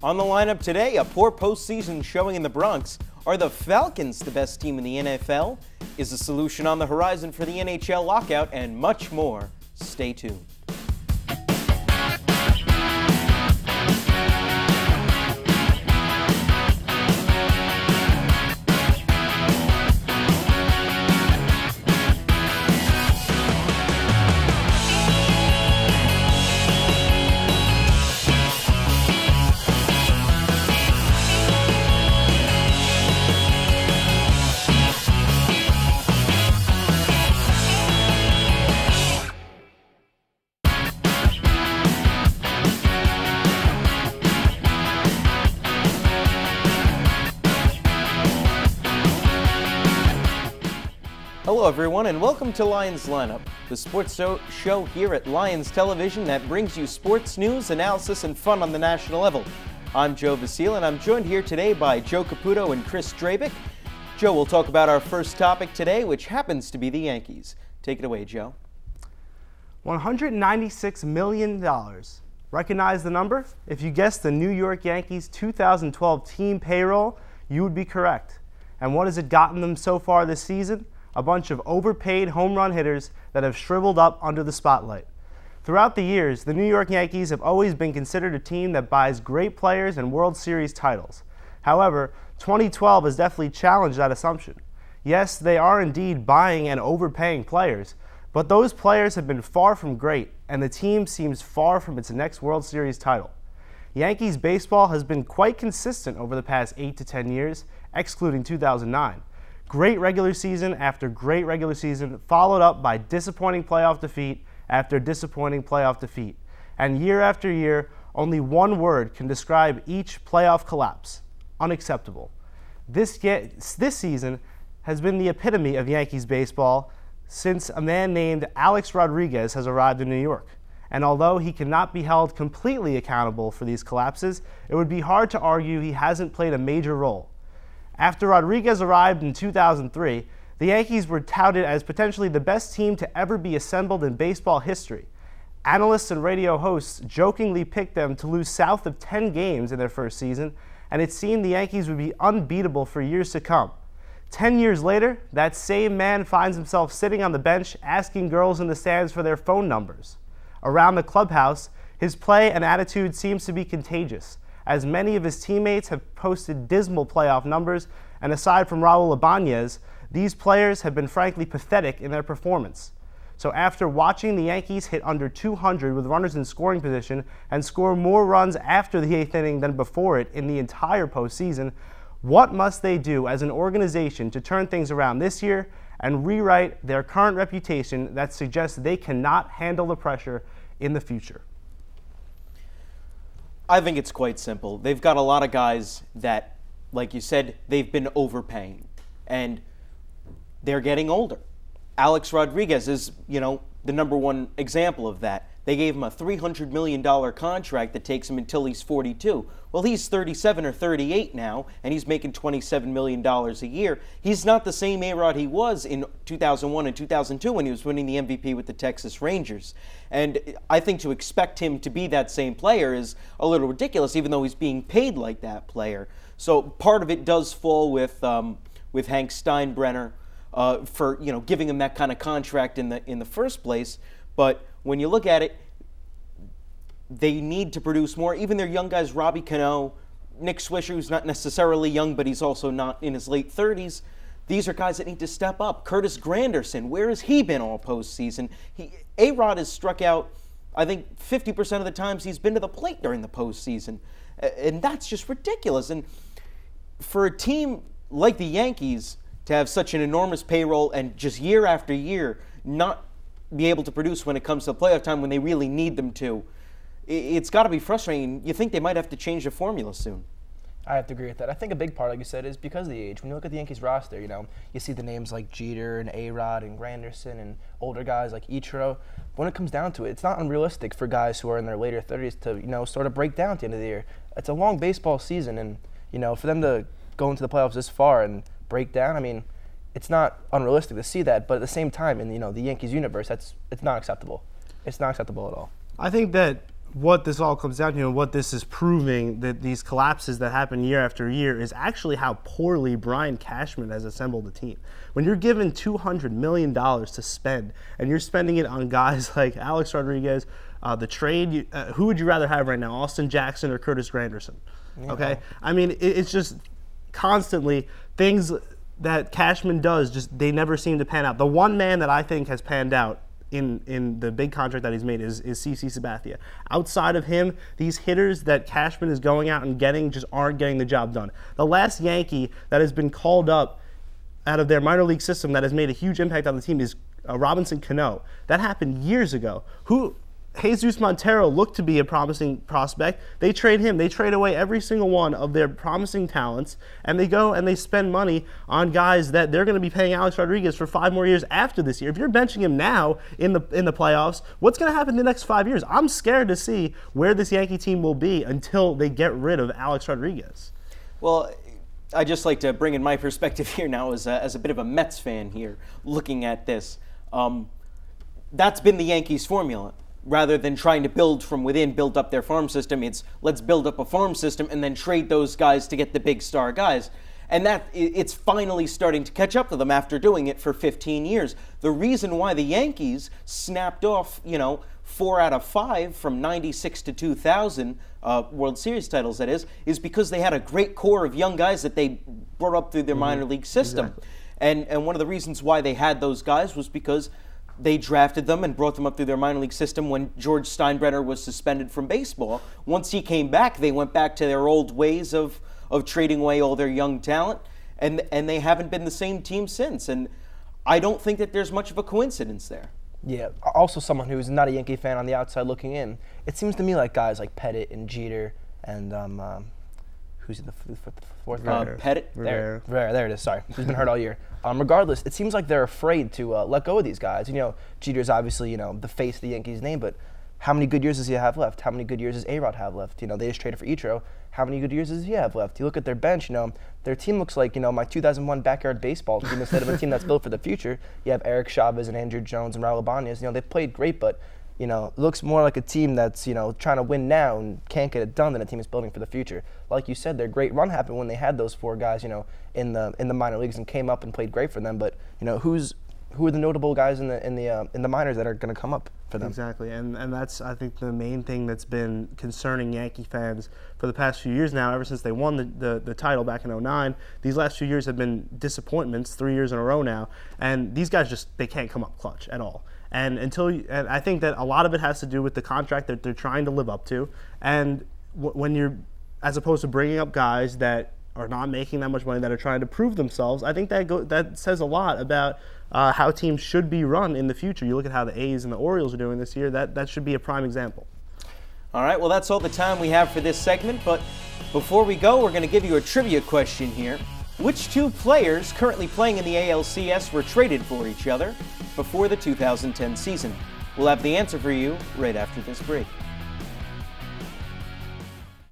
On the lineup today, a poor postseason showing in the Bronx. Are the Falcons the best team in the NFL? Is a solution on the horizon for the NHL lockout? And much more. Stay tuned. Hello everyone and welcome to Lions Lineup, the sports show here at Lions Television that brings you sports news, analysis, and fun on the national level. I'm Joe Vasile and I'm joined here today by Joe Caputo and Chris Drabick. Joe, we'll talk about our first topic today, which happens to be the Yankees. Take it away, Joe. $196 million. Recognize the number? If you guessed the New York Yankees 2012 team payroll, you would be correct. And what has it gotten them so far this season? A bunch of overpaid home run hitters that have shriveled up under the spotlight. Throughout the years, the New York Yankees have always been considered a team that buys great players and World Series titles. However, 2012 has definitely challenged that assumption. Yes, they are indeed buying and overpaying players, but those players have been far from great, and the team seems far from its next World Series title. Yankees baseball has been quite consistent over the past 8 to 10 years, excluding 2009. Great regular season after great regular season, followed up by disappointing playoff defeat after disappointing playoff defeat. And year after year, only one word can describe each playoff collapse: unacceptable. This season has been the epitome of Yankees baseball since a man named Alex Rodriguez has arrived in New York. And although he cannot be held completely accountable for these collapses, it would be hard to argue he hasn't played a major role. After Rodriguez arrived in 2003, the Yankees were touted as potentially the best team to ever be assembled in baseball history. Analysts and radio hosts jokingly picked them to lose south of 10 games in their first season, and it seemed the Yankees would be unbeatable for years to come. 10 years later, that same man finds himself sitting on the bench asking girls in the stands for their phone numbers. Around the clubhouse, his play and attitude seems to be contagious, as many of his teammates have posted dismal playoff numbers, and aside from Raul Ibanez, these players have been frankly pathetic in their performance. So after watching the Yankees hit under 200 with runners in scoring position and score more runs after the 8th inning than before it in the entire postseason, what must they do as an organization to turn things around this year and rewrite their current reputation that suggests they cannot handle the pressure in the future? I think it's quite simple. They've got a lot of guys that, like you said, they've been overpaying, and they're getting older. Alex Rodriguez is, the number one example of that. They gave him a $300 million contract that takes him until he's 42. Well, he's 37 or 38 now, and he's making $27 million a year. He's not the same A-Rod he was in 2001 and 2002 when he was winning the MVP with the Texas Rangers. And I think to expect him to be that same player is a little ridiculous, even though he's being paid like that player. So part of it does fall with Hank Steinbrenner for giving him that kind of contract in the first place. But when you look at it, they need to produce more. Even their young guys, Robbie Cano, Nick Swisher, who's not necessarily young, but he's also not in his late 30s. These are guys that need to step up. Curtis Granderson, where has he been all postseason? A-Rod has struck out, I think, 50% of the times he's been to the plate during the postseason. And that's just ridiculous. And for a team like the Yankees to have such an enormous payroll and just year after year not be able to produce when it comes to playoff time when they really need them to, it's got to be frustrating. You think they might have to change the formula soon. I have to agree with that. I think a big part, like you said, is because of the age. When you look at the Yankees roster, you see the names like Jeter and A-Rod and Granderson and older guys like Ichiro. When it comes down to it, it's not unrealistic for guys who are in their later 30s to, sort of break down at the end of the year. It's a long baseball season, and, for them to go into the playoffs this far and break down, it's not unrealistic to see that, but at the same time, in the Yankees universe, it's not acceptable. It's not acceptable at all. I think that what this all comes down to and what this is proving, that these collapses that happen year after year, is actually how poorly Brian Cashman has assembled a team. When you're given $200 million to spend and you're spending it on guys like Alex Rodriguez, the trade, who would you rather have right now, Austin Jackson or Curtis Granderson? Yeah. Okay, I mean, it's just constantly things that Cashman does, just they never seem to pan out. The one man that I think has panned out in the big contract that he's made is CC Sabathia. Outside of him, these hitters that Cashman is going out and getting just aren't getting the job done. The last Yankee that has been called up out of their minor league system that has made a huge impact on the team is Robinson Cano. That happened years ago. Jesus Montero looked to be a promising prospect. They trade him. They trade away every single one of their promising talents, and they go and they spend money on guys that they're going to be paying Alex Rodriguez for 5 more years after this year. If you're benching him now in the playoffs, what's going to happen in the next 5 years? I'm scared to see where this Yankee team will be until they get rid of Alex Rodriguez. Well, I just like to bring in my perspective here now as a bit of a Mets fan here, looking at this. That's been the Yankees' formula. Rather than trying to build from within, build up their farm system, it's let's build up a farm system and then trade those guys to get the big star guys. And that it's finally starting to catch up to them after doing it for 15 years. The reason why the Yankees snapped off, 4 out of 5 from 96 to 2000 World Series titles, that is because they had a great core of young guys that they brought up through their minor league system. Exactly. And one of the reasons why they had those guys was because they drafted them and brought them up through their minor league system when George Steinbrenner was suspended from baseball. Once he came back, they went back to their old ways of trading away all their young talent, and they haven't been the same team since. And I don't think that there's much of a coincidence there. Yeah, also someone who's not a Yankee fan on the outside looking in, it seems to me like guys like Pettit and Jeter and who's the fourth guy? Pettit. Rivera, there it is. Sorry, he's been hurt all year. Regardless, it seems like they're afraid to let go of these guys. Jeter's obviously the face of the Yankees name, but how many good years does he have left? How many good years does A-Rod have left? They just traded for Ichiro. How many good years does he have left? You look at their bench. Their team looks like my 2001 backyard baseball team instead of a team that's built for the future. You have Eric Chavez and Andrew Jones and Raul Ibanez. They've played great, but it looks more like a team that's, trying to win now and can't get it done than a team that's building for the future. Like you said, their great run happened when they had those 4 guys, in the minor leagues and came up and played great for them. But, who are the notable guys in the minors that are going to come up for them? Exactly, and that's, I think, the main thing that's been concerning Yankee fans for the past few years now, ever since they won the title back in 2009. These last few years have been disappointments, 3 years in a row now, and these guys they can't come up clutch at all. And and I think that a lot of it has to do with the contract that they're trying to live up to. And when you're, as opposed to bringing up guys that are not making that much money, that are trying to prove themselves, I think that says a lot about how teams should be run in the future. You look at how the A's and the Orioles are doing this year, that should be a prime example. All right, well, that's all the time we have for this segment, but before we go, we're going to give you a trivia question here. Which 2 players currently playing in the ALCS were traded for each other before the 2010 season? We'll have the answer for you right after this break.